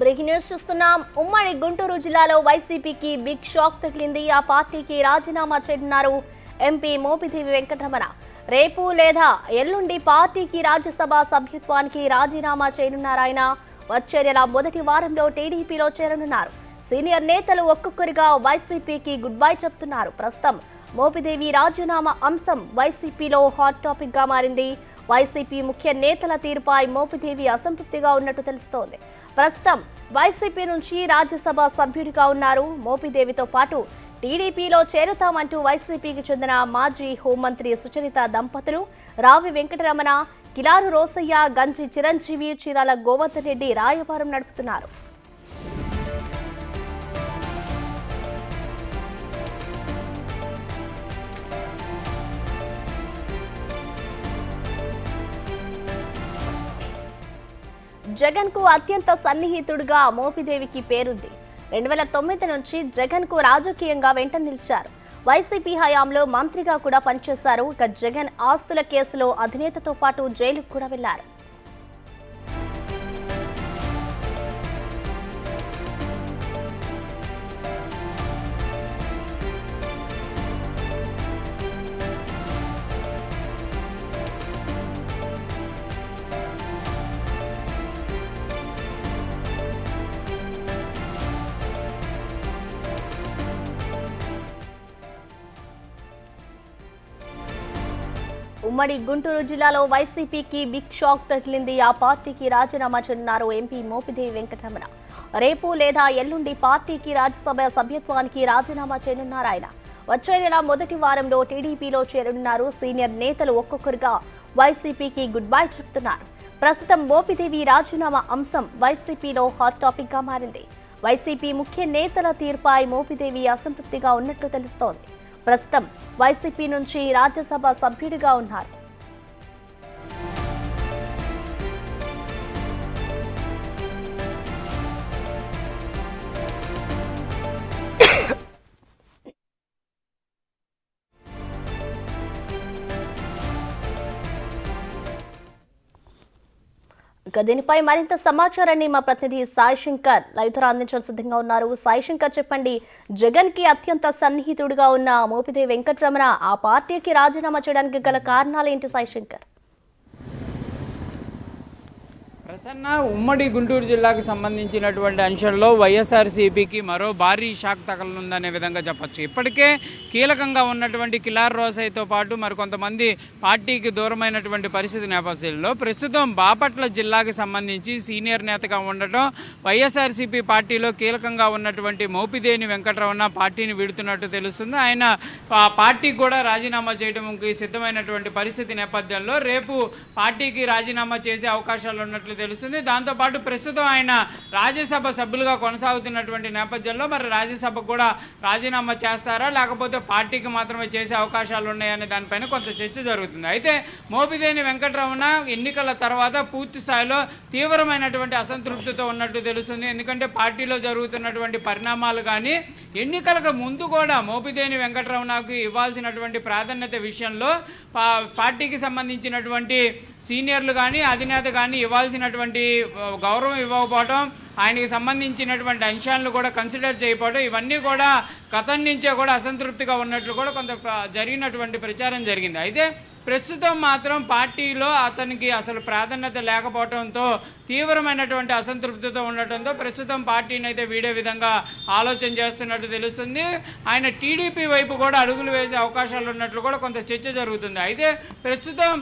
Breaking news చూస్తున్నాం. ఉమ్మడి గుంటూరు జిల్లాలో వైసీపీకి బిగ్ షాక్ తగిలింది. ఆ పార్టీకి రాజీనామా చేయనున్నారు ఎంపీ మోపిదేవి వెంకటరమణ. రేపు లేదా ఎల్లుండి పార్టీకి రాజ్యసభ సభ్యత్వానికి రాజీనామా చేయనున్నారాయన. వచ్చే నెల మొదటి వారంలో టీడీపీలో చేరనున్నారు. సీనియర్ నేతలు ఒక్కొక్కరిగా వైసీపీకి గుడ్ బై చెప్తున్నారు. ప్రస్తుతం మోపిదేవి రాజీనామా అంశం వైసీపీలో హాట్ టాపిక్ గా మారింది. వైసీపీ ముఖ్య నేతల తీరుపై మోపిదేవి అసంతృప్తిగా ఉన్నట్టు తెలుస్తోంది. ప్రస్తుతం వైసీపీ నుంచి రాజ్యసభ సభ్యుడిగా ఉన్నారు. మోపిదేవితో పాటు టీడీపీలో చేరుతామంటూ వైసీపీకి చెందిన మాజీ హోంమంత్రి సుచరిత దంపతులు రావి వెంకటరమణ, కిలారు రోసయ్య, గంజి చిరంజీవి, చీరాల గోవర్ధన్ రెడ్డి రాయబారం నడుపుతున్నారు. జగన్ కు అత్యంత సన్నిహితుడుగా మోపిదేవికి పేరుంది. 2009 నుంచి జగన్ కు రాజకీయంగా వెంట నిలిచారు. వైసీపీ హయాంలో మంత్రిగా కూడా పనిచేశారు. ఇక జగన్ ఆస్తుల కేసులో అధినేతతో పాటు జైలుకు కూడా వెళ్లారు. ఉమ్మడి గుంటూరు జిల్లాలో వైసీపీకి బిగ్ షాక్ తగిలింది. ఆ పార్టీకి రాజీనామా చేయనున్నారు ఎంపీ మోపిదేవి వెంకటరమణ. రేపు లేదా ఎల్లుండి పార్టీకి రాజ్యసభ సభ్యత్వానికి రాజీనామా చేయనున్నారు ఆయన. వచ్చే నెల మొదటి వారంలో టీడీపీలో చేరనున్నారు. సీనియర్ నేతలు ఒక్కొక్కరుగా వైసీపీకి గుడ్ బై చెప్తున్నారు. ప్రస్తుతం మోపిదేవి రాజీనామా అంశం వైసీపీలో హాట్ టాపిక్ గా మారింది. వైసీపీ ముఖ్య నేతల తీరుపై మోపిదేవి అసంతృప్తిగా ఉన్నట్లు తెలుస్తోంది. ప్రస్తుతం వైసీపీ నుంచి రాజ్యసభ సభ్యుడిగా ఉన్నారు. దీనిపై మరింత సమాచారాన్ని మా ప్రతినిధి సాయి శంకర్ లైవ్ ద్వారా అందించడం సిద్ధంగా ఉన్నారు. సాయి శంకర్, చెప్పండి, జగన్ కి అత్యంత సన్నిహితుడిగా ఉన్న మోపిదేవి వెంకటరమణ ఆ పార్టీకి రాజీనామా చేయడానికి గల కారణాలు ఏంటి సాయి శంకర్? ప్రసన్న, ఉమ్మడి గుంటూరు జిల్లాకు సంబంధించినటువంటి అంశంలో వైఎస్ఆర్సీపీకి మరో భారీ షాక్ తగలనుందనే విధంగా చెప్పచ్చు. ఇప్పటికే కీలకంగా ఉన్నటువంటి కిలార్ రోసయ్యతో పాటు మరికొంతమంది పార్టీకి దూరమైనటువంటి పరిస్థితి నేపథ్యంలో ప్రస్తుతం బాపట్ల జిల్లాకి సంబంధించి సీనియర్ నేతగా ఉండటం, వైఎస్ఆర్సీపీ పార్టీలో కీలకంగా ఉన్నటువంటి మోపిదేవి వెంకటరమణ పార్టీని వీడుతున్నట్టు తెలుస్తుంది. ఆయన పార్టీకి కూడా రాజీనామా చేయడానికి సిద్ధమైనటువంటి పరిస్థితి నేపథ్యంలో రేపు పార్టీకి రాజీనామా చేసే అవకాశాలు ఉన్నట్లు తెలుస్తుంది. దాంతోపాటు ప్రస్తుతం ఆయన రాజ్యసభ సభ్యులుగా కొనసాగుతున్నటువంటి నేపథ్యంలో మరి రాజ్యసభకు కూడా రాజీనామా చేస్తారా, లేకపోతే పార్టీకి మాత్రమే చేసే అవకాశాలు ఉన్నాయనే దానిపైన కొంత చర్చ జరుగుతుంది. అయితే మోపిదేవి వెంకటరమణ ఎన్నికల తర్వాత పూర్తి స్థాయిలో తీవ్రమైనటువంటి అసంతృప్తితో ఉన్నట్టు తెలుస్తుంది. ఎందుకంటే పార్టీలో జరుగుతున్నటువంటి పరిణామాలు కానీ ఎన్నికలకు ముందు కూడా మోపిదేవి వెంకటరమణకు ఇవ్వాల్సినటువంటి ప్రాధాన్యత విషయంలో పార్టీకి సంబంధించినటువంటి సీనియర్లు కానీ అధినేత కానీ ఇవ్వాల్సినటువంటి గౌరవం ఇవ్వకపోవడం, ఆయనకి సంబంధించినటువంటి అంశాలను కూడా కన్సిడర్ చేయకపోవడం, ఇవన్నీ కూడా గతం నుంచే కూడా అసంతృప్తిగా ఉన్నట్లు కూడా కొంత జరిగినటువంటి ప్రచారం జరిగింది. అయితే ప్రస్తుతం మాత్రం పార్టీలో అతనికి అసలు ప్రాధాన్యత లేకపోవడంతో తీవ్రమైనటువంటి అసంతృప్తితో ఉండటంతో ప్రస్తుతం పార్టీని అయితే వీడే విధంగా ఆలోచన చేస్తున్నట్టు తెలుస్తుంది. ఆయన టీడీపీ వైపు కూడా అడుగులు వేసే అవకాశాలు ఉన్నట్లు కూడా కొంత చర్చ జరుగుతుంది. అయితే ప్రస్తుతం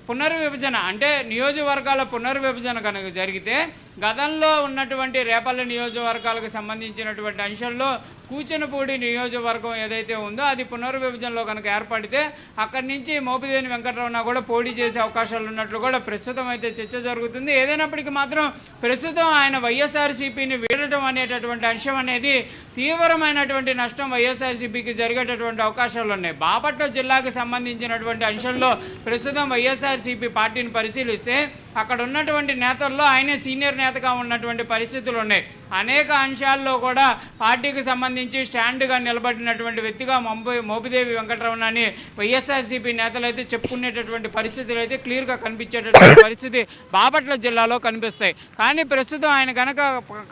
పునర్విభజన అంటే నియోజకవర్గాల పునర్విభజన కనుక జరిగితే గతంలో ఉన్నటువంటి రేపల్లి నియోజకవర్గాలకు సంబంధించినటువంటి అంశంలో కూచనపూడి నియోజకవర్గం ఏదైతే ఉందో అది పునర్విభజనలో కనుక ఏర్పడితే అక్కడి నుంచి మోపిదేవి వెంకటరమణ కూడా పోటీ చేసే అవకాశాలు ఉన్నట్లు కూడా ప్రస్తుతం అయితే చర్చ జరుగుతుంది. ఏదైనప్పటికీ మాత్రం ప్రస్తుతం ఆయన వైఎస్ఆర్సీపీని వీడటం అనేటటువంటి అంశం అనేది తీవ్రమైనటువంటి నష్టం వైఎస్ఆర్సీపీకి జరిగేటటువంటి అవకాశాలు ఉన్నాయి. బాపట్ల జిల్లాకు సంబంధించినటువంటి అంశంలో ప్రస్తుతం వైఎస్ఆర్సీపీ పార్టీని పరిశీలిస్తే అక్కడ ఉన్నటువంటి నేతల్లో ఆయనే సీనియర్ నేతగా ఉన్నటువంటి పరిస్థితులు ఉన్నాయి. అనేక అంశాల్లో కూడా పార్టీకి సంబంధించి సంబంధించి స్టాండ్గా నిలబడినటువంటి వ్యక్తిగా మోపిదేవి వెంకటరమణ అని వైఎస్ఆర్సీపీ నేతలు అయితే చెప్పుకునేటటువంటి పరిస్థితులు అయితే క్లియర్గా కనిపించేటటువంటి పరిస్థితి బాపట్ల జిల్లాలో కనిపిస్తాయి. కానీ ప్రస్తుతం ఆయన కనుక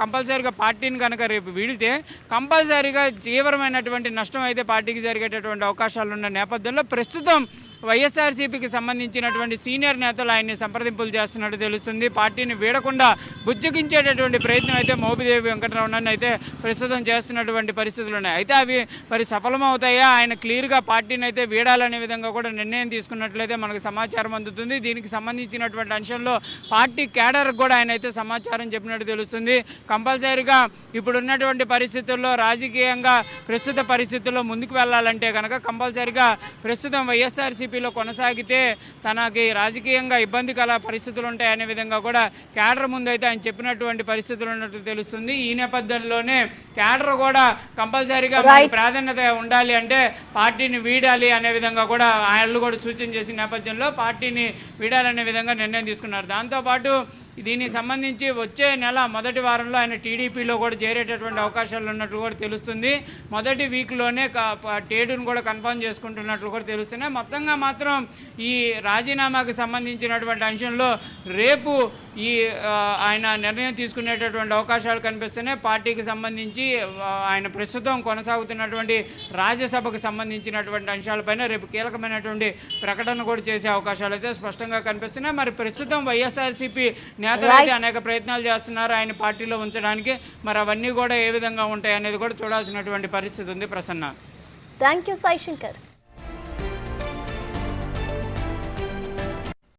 కంపల్సరీగా పార్టీని కనుక రేపు వీడితే కంపల్సరీగా తీవ్రమైనటువంటి నష్టం అయితే పార్టీకి జరిగేటటువంటి అవకాశాలు ఉన్న నేపథ్యంలో ప్రస్తుతం వైఎస్ఆర్సీపీకి సంబంధించినటువంటి సీనియర్ నేతలు ఆయన్ని సంప్రదింపులు చేస్తున్నట్టు తెలుస్తుంది. పార్టీని వీడకుండా బుజ్జగించేటటువంటి ప్రయత్నం అయితే మోపిదేవి వెంకటరమణని అయితే ప్రస్తుతం చేస్తున్నటువంటి పరిస్థితులు ఉన్నాయి. అయితే అవి మరి సఫలమవుతాయా, ఆయన క్లియర్గా పార్టీని అయితే వీడాలనే విధంగా కూడా నిర్ణయం తీసుకున్నట్లయితే మనకు సమాచారం అందుతుంది. దీనికి సంబంధించినటువంటి అంశంలో పార్టీ కేడర్కి కూడా ఆయన అయితే సమాచారం చెప్పినట్టు తెలుస్తుంది. కంపల్సరీగా ఇప్పుడున్నటువంటి పరిస్థితుల్లో రాజకీయంగా ప్రస్తుత పరిస్థితుల్లో ముందుకు వెళ్ళాలంటే కనుక కంపల్సరీగా ప్రస్తుతం వైఎస్ఆర్సీపీలో కొనసాగితే తనకి రాజకీయంగా ఇబ్బందికర పరిస్థితులు ఉంటాయనే విధంగా కూడా క్యాడర్ ముందు అయితే ఆయన చెప్పినటువంటి పరిస్థితులు ఉన్నట్టు తెలుస్తుంది. ఈ నేపథ్యంలోనే క్యాడర్ కూడా కంపల్సరీగా ప్రాధాన్యత ఉండాలి అంటే పార్టీని వీడాలి అనే విధంగా కూడా ఆయన కూడా సూచన చేసిన నేపథ్యంలో పార్టీని వీడాలనే విధంగా నిర్ణయం తీసుకున్నారు. దాంతోపాటు దీనికి సంబంధించి వచ్చే నెల మొదటి వారంలో ఆయన టీడీపీలో కూడా చేరేటటువంటి అవకాశాలు ఉన్నట్లు కూడా తెలుస్తుంది. మొదటి వీక్లోనే టేడును కూడా కన్ఫర్మ్ చేసుకుంటున్నట్లు కూడా తెలుస్తున్నాయి. మొత్తంగా మాత్రం ఈ రాజీనామాకి సంబంధించినటువంటి అంశంలో రేపు ఈ ఆయన నిర్ణయం తీసుకునేటటువంటి అవకాశాలు కనిపిస్తున్నాయి. పార్టీకి సంబంధించి ఆయన ప్రస్తుతం కొనసాగుతున్నటువంటి రాజ్యసభకు సంబంధించినటువంటి అంశాలపైన రేపు కీలకమైనటువంటి ప్రకటన కూడా చేసే అవకాశాలు అయితే స్పష్టంగా కనిపిస్తున్నాయి. మరి ప్రస్తుతం వైఎస్ఆర్సీపీ నేతలు అయితే అనేక ప్రయత్నాలు చేస్తున్నారు ఆయన పార్టీలో ఉంచడానికి. మరి అవన్నీ కూడా ఏ విధంగా ఉంటాయి అనేది కూడా చూడాల్సినటువంటి పరిస్థితి ఉంది. Prasanna, thank you Sai Shankar.